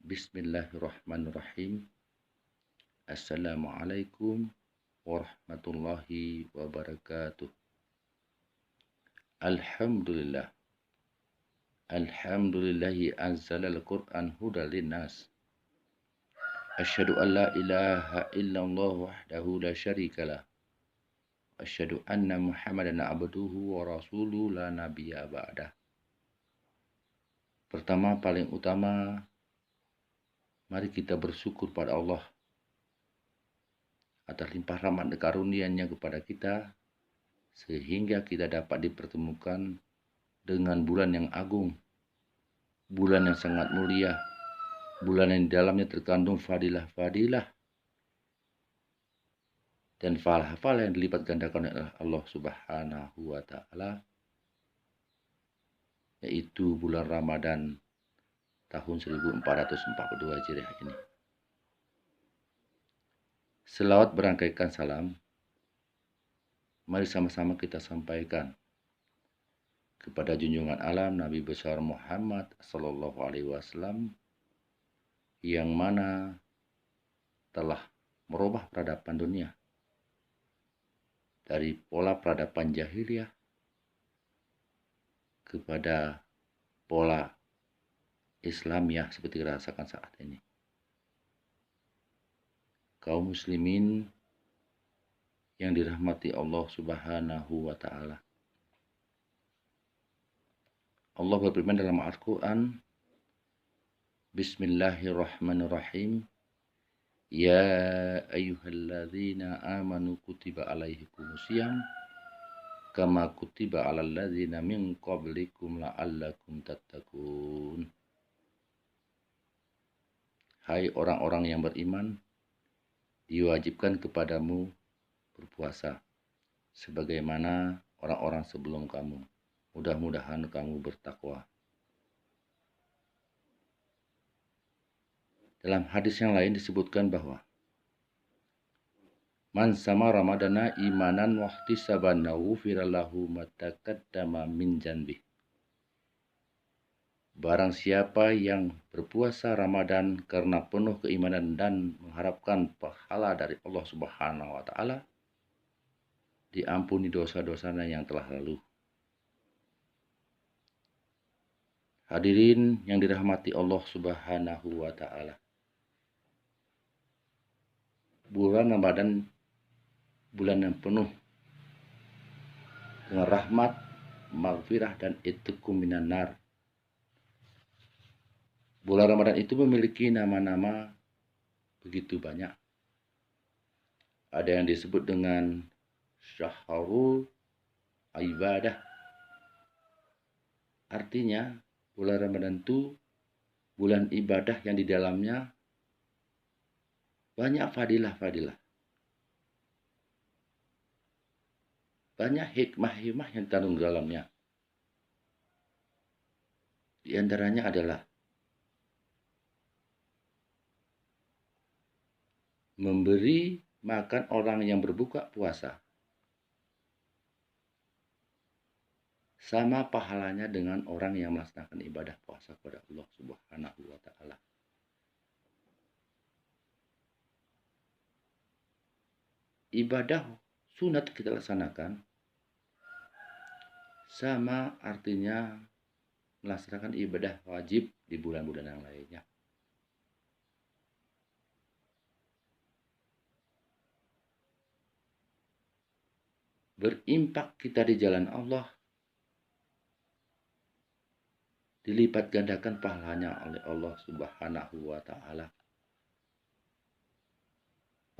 Bismillahirrahmanirrahim. Assalamualaikum warahmatullahi wabarakatuh. Alhamdulillah. Alhamdulillahi anzalal Qur'an hudal linnas. Asyhadu an la ilaha illallah wahdahu la syarikalah. Asyhadu anna Muhammadan abduhu wa rasuluhu la nabiyya ba'dah. Pertama, paling utama, mari kita bersyukur pada Allah atas limpah rahmat dan karunia-Nya kepada kita, sehingga kita dapat dipertemukan dengan bulan yang agung, bulan yang sangat mulia, bulan yang di dalamnya terkandung fadilah-fadilah dan pahala-pahala yang dilipat gandakan oleh Allah Subhanahu wa Ta'ala, yaitu bulan Ramadan tahun 1442 Hijriah ini. Selawat berangkaikan salam, mari sama-sama kita sampaikan kepada junjungan alam Nabi besar Muhammad sallallahu alaihi wasallam, yang mana telah merubah peradaban dunia dari pola peradaban jahiliyah kepada pola Islamiyah seperti dirasakan saat ini. Kaum muslimin yang dirahmati Allah Subhanahu wa Ta'ala, Allah berfirman dalam Al-Quran, Bismillahirrahmanirrahim. Ya ayyuhalladzina amanu kutiba alaihikumusiyam kama kutiba alal ladzina min qablikum la'allakum tattaqun. Hai orang-orang yang beriman, diwajibkan kepadamu berpuasa sebagaimana orang-orang sebelum kamu. Mudah-mudahan kamu bertakwa. Dalam hadis yang lain disebutkan bahwa man sama ramadana imanan wahtisaban ghufirallahu ma taqaddama min janbi. Barang siapa yang berpuasa Ramadan karena penuh keimanan dan mengharapkan pahala dari Allah Subhanahu wa Ta'ala, diampuni dosa-dosanya yang telah lalu. Hadirin yang dirahmati Allah Subhanahu wa Ta'ala, bulan Ramadan bulan yang penuh dengan rahmat, maghfirah, dan itqum minan nar. Bulan Ramadan itu memiliki nama-nama begitu banyak. Ada yang disebut dengan syahrul ibadah. Artinya bulan Ramadan itu bulan ibadah yang di dalamnya banyak fadilah-fadilah. Banyak hikmah-hikmah yang terkandung di dalamnya. Di antaranya adalah memberi makan orang yang berbuka puasa sama pahalanya dengan orang yang melaksanakan ibadah puasa kepada Allah Subhanahu wa Ta'ala. Ibadah sunat kita laksanakan sama artinya melaksanakan ibadah wajib di bulan-bulan yang lainnya. Berimpak kita di jalan Allah dilipat gandakan pahalanya oleh Allah Subhanahu wa Ta'ala.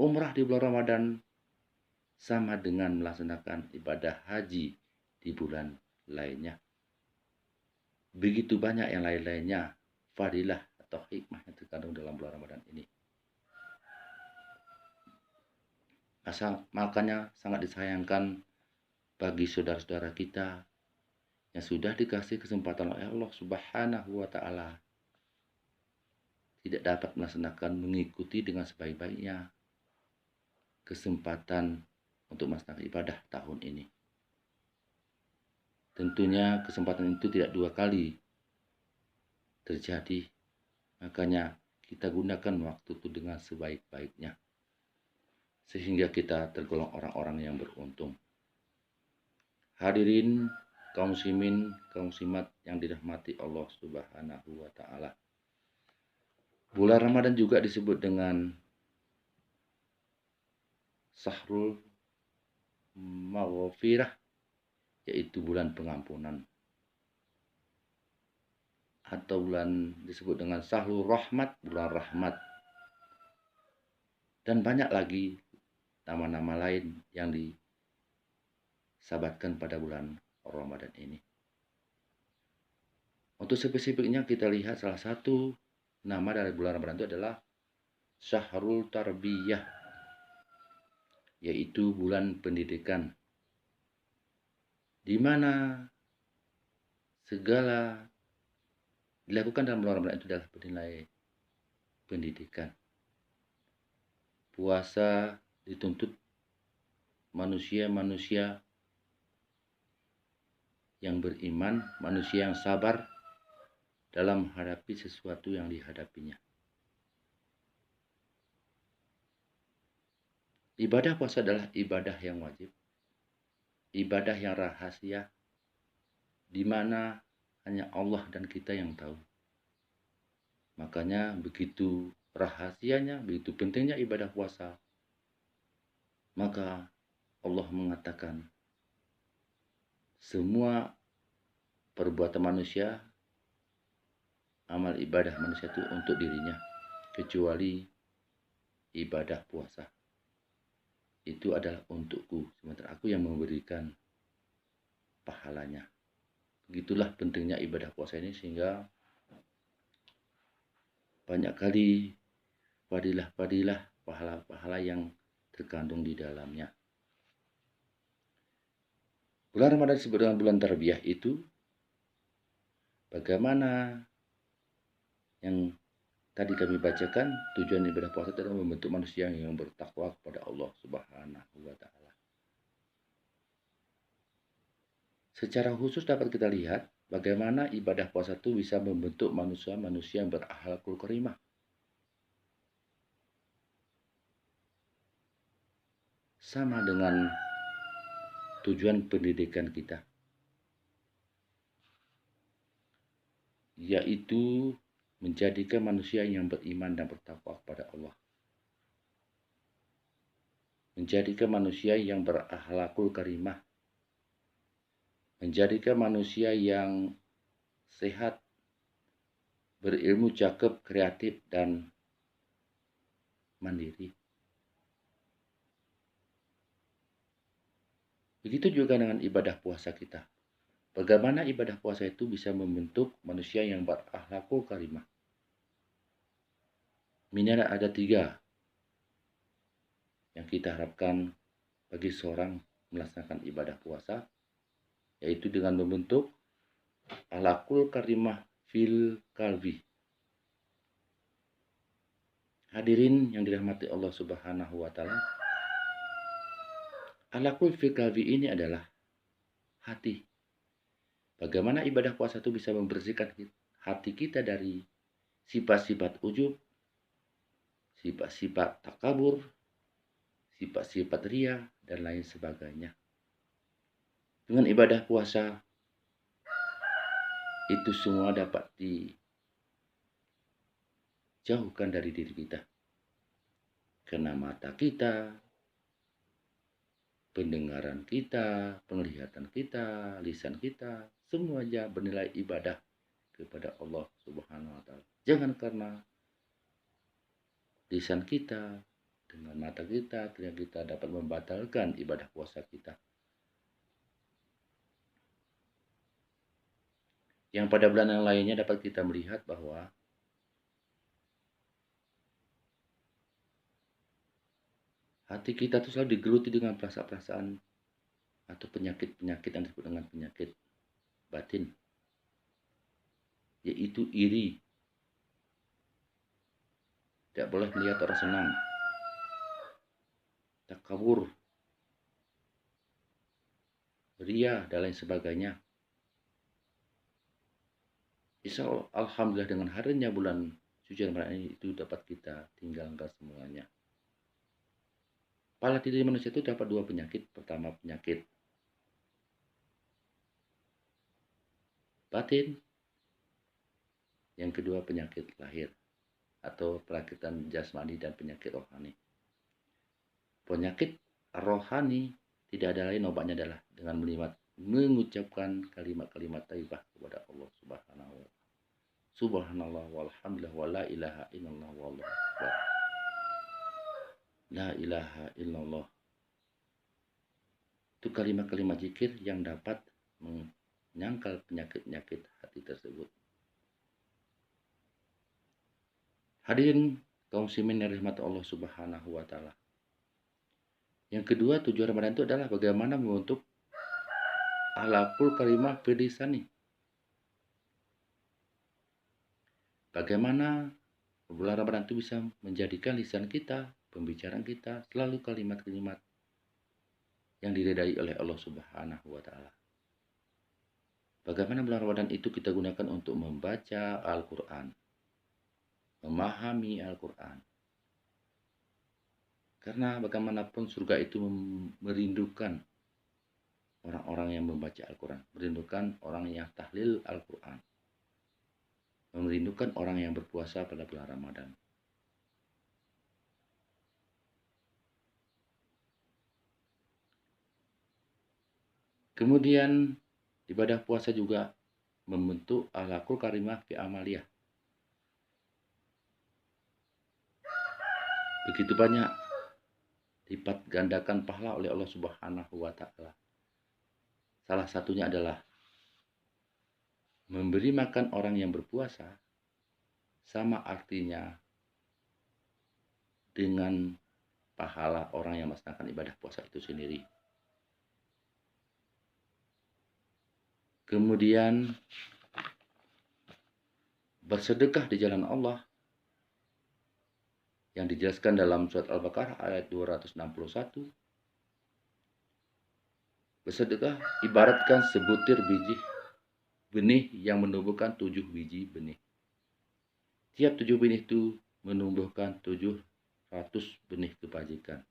Umrah di bulan Ramadan sama dengan melaksanakan ibadah haji di bulan lainnya. Begitu banyak yang lain-lainnya, fadilah atau hikmah yang terkandung dalam bulan Ramadan ini. Makanya sangat disayangkan bagi saudara-saudara kita yang sudah dikasih kesempatan oleh Allah Subhanahu wa Ta'ala tidak dapat melaksanakan, mengikuti dengan sebaik-baiknya kesempatan untuk melaksanakan ibadah tahun ini. Tentunya kesempatan itu tidak dua kali terjadi. Makanya kita gunakan waktu itu dengan sebaik-baiknya, sehingga kita tergolong orang-orang yang beruntung. Hadirin kaum muslimin, kaum muslimat yang dirahmati Allah Subhanahu wa taala. Bulan Ramadan juga disebut dengan Syahrul Maghfirah, yaitu bulan pengampunan. Atau bulan disebut dengan Syahrul Rahmat, bulan rahmat. Dan banyak lagi nama-nama lain yang disabatkan pada bulan Ramadan ini. Untuk spesifiknya kita lihat salah satu nama dari bulan Ramadan itu adalah Syahrul Tarbiyah, yaitu bulan pendidikan, di mana segala dilakukan dalam bulan Ramadan itu adalah bernilai pendidikan. Puasa dituntut manusia-manusia yang beriman, manusia yang sabar dalam menghadapi sesuatu yang dihadapinya. Ibadah puasa adalah ibadah yang wajib, ibadah yang rahasia, di mana hanya Allah dan kita yang tahu. Makanya begitu rahasianya, begitu pentingnya ibadah puasa, maka Allah mengatakan semua perbuatan manusia, amal ibadah manusia itu untuk dirinya, kecuali ibadah puasa. Itu adalah untukku, sementara aku yang memberikan pahalanya. Begitulah pentingnya ibadah puasa ini, sehingga banyak kali fadilah-fadilah, pahala-pahala yang terkandung di dalamnya. Bulan Ramadan disebut dengan bulan tarbiyah itu, bagaimana yang tadi kami bacakan, tujuan ibadah puasa adalah membentuk manusia yang bertakwa kepada Allah Subhanahu wa taala. Secara khusus dapat kita lihat bagaimana ibadah puasa itu bisa membentuk manusia-manusia yang berakhlakul karimah. Sama dengan tujuan pendidikan kita, yaitu menjadikan manusia yang beriman dan bertakwa kepada Allah, menjadikan manusia yang berakhlakul karimah, menjadikan manusia yang sehat, berilmu, cakep, kreatif, dan mandiri. Begitu juga dengan ibadah puasa kita. Bagaimana ibadah puasa itu bisa membentuk manusia yang berakhlakul karimah. Minimal ada 3 yang kita harapkan bagi seorang melaksanakan ibadah puasa, yaitu dengan membentuk akhlakul karimah fil qalbi. Hadirin yang dirahmati Allah Subhanahu wa taala, akhlakul fil qalbi ini adalah hati. Bagaimana ibadah puasa itu bisa membersihkan hati kita dari sifat-sifat ujub, sifat-sifat takabur, sifat-sifat ria, dan lain sebagainya. Dengan ibadah puasa, itu semua dapat dijauhkan dari diri kita. Karena mata kita, pendengaran kita, penglihatan kita, lisan kita, semuanya bernilai ibadah kepada Allah Subhanahu wa taala. Jangan karena lisan kita, dengan mata kita, telinga kita dapat membatalkan ibadah puasa kita. Yang pada bulan yang lainnya dapat kita melihat bahwa hati kita itu selalu digeluti dengan perasaan-perasaan atau penyakit-penyakit yang disebut dengan penyakit batin, yaitu iri. Tidak boleh melihat orang senang, takabur, ria, dan lain sebagainya. Insya Allah, alhamdulillah dengan hadirnya bulan suci Ramadan ini itu dapat kita tinggalkan semuanya. Pada diri manusia itu dapat dua penyakit. Pertama penyakit batin, yang kedua penyakit lahir atau perakitan jasmani dan penyakit rohani. Penyakit rohani tidak ada lain obatnya adalah dengan mengucapkan kalimat-kalimat thayyibah kepada Allah Subhanahu wa taala. Subhanallah walhamdulillah wa la ilaha illallah wallahu akbar. La ilaha illallah. Itu kalimat-kalimat zikir yang dapat menyangkal penyakit-penyakit hati tersebut. Hadirin kaum muslimin yang dirahmati Allah Subhanahu wa taala. Yang kedua, tujuan Ramadan itu adalah bagaimana membentuk akhlakul karimah fi lisani. Bagaimana bulan Ramadan itu bisa menjadikan lisan kita, pembicaraan kita selalu kalimat-kalimat yang diridai oleh Allah Subhanahu wa taala. Bagaimana bulan Ramadan itu kita gunakan untuk membaca Al-Qur'an, memahami Al-Qur'an. Karena bagaimanapun surga itu merindukan orang-orang yang membaca Al-Qur'an, merindukan orang yang tahlil Al-Qur'an, merindukan orang yang berpuasa pada bulan Ramadan. Kemudian ibadah puasa juga membentuk akhlakul karimah fi amaliyah. Begitu banyak lipat gandakan pahala oleh Allah Subhanahu wa taala. Salah satunya adalah memberi makan orang yang berpuasa sama artinya dengan pahala orang yang melaksanakan ibadah puasa itu sendiri. Kemudian bersedekah di jalan Allah yang dijelaskan dalam surat Al-Baqarah ayat 261. Bersedekah ibaratkan sebutir biji benih yang menumbuhkan 7 biji benih. Tiap 7 benih itu menumbuhkan 700 benih kebajikan.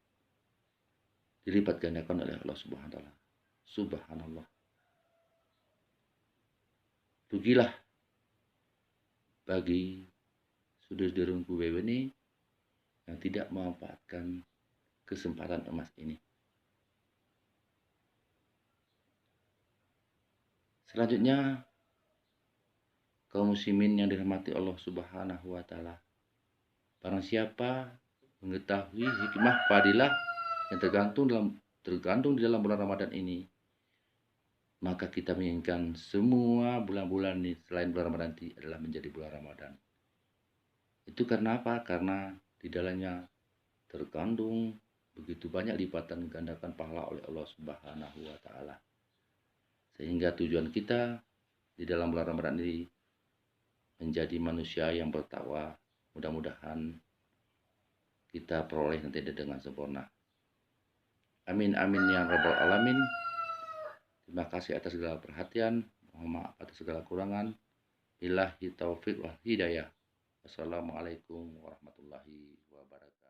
Dilipat gandakan oleh Allah Subhanahu wa taala. Subhanallah. Rugilah bagi saudara-saudaraku ini yang tidak memanfaatkan kesempatan emas ini. Selanjutnya, kaum muslimin yang dirahmati Allah Subhanahu wa taala. Barang siapa mengetahui hikmah fadilah yang tergantung di dalam bulan Ramadan ini, maka kita menginginkan semua bulan-bulan ini selain bulan Ramadan ini adalah menjadi bulan Ramadan. Itu karena apa? Karena di dalamnya terkandung begitu banyak lipatan gandakan pahala oleh Allah Subhanahu wa taala. Sehingga tujuan kita di dalam bulan Ramadan ini menjadi manusia yang bertakwa. Mudah-mudahan kita peroleh nanti dengan sempurna. Amin amin ya rabbal alamin. Terima kasih atas segala perhatian. Mohon maaf atas segala kurangan. Billahi taufiq wal hidayah. Wassalamualaikum warahmatullahi wabarakatuh.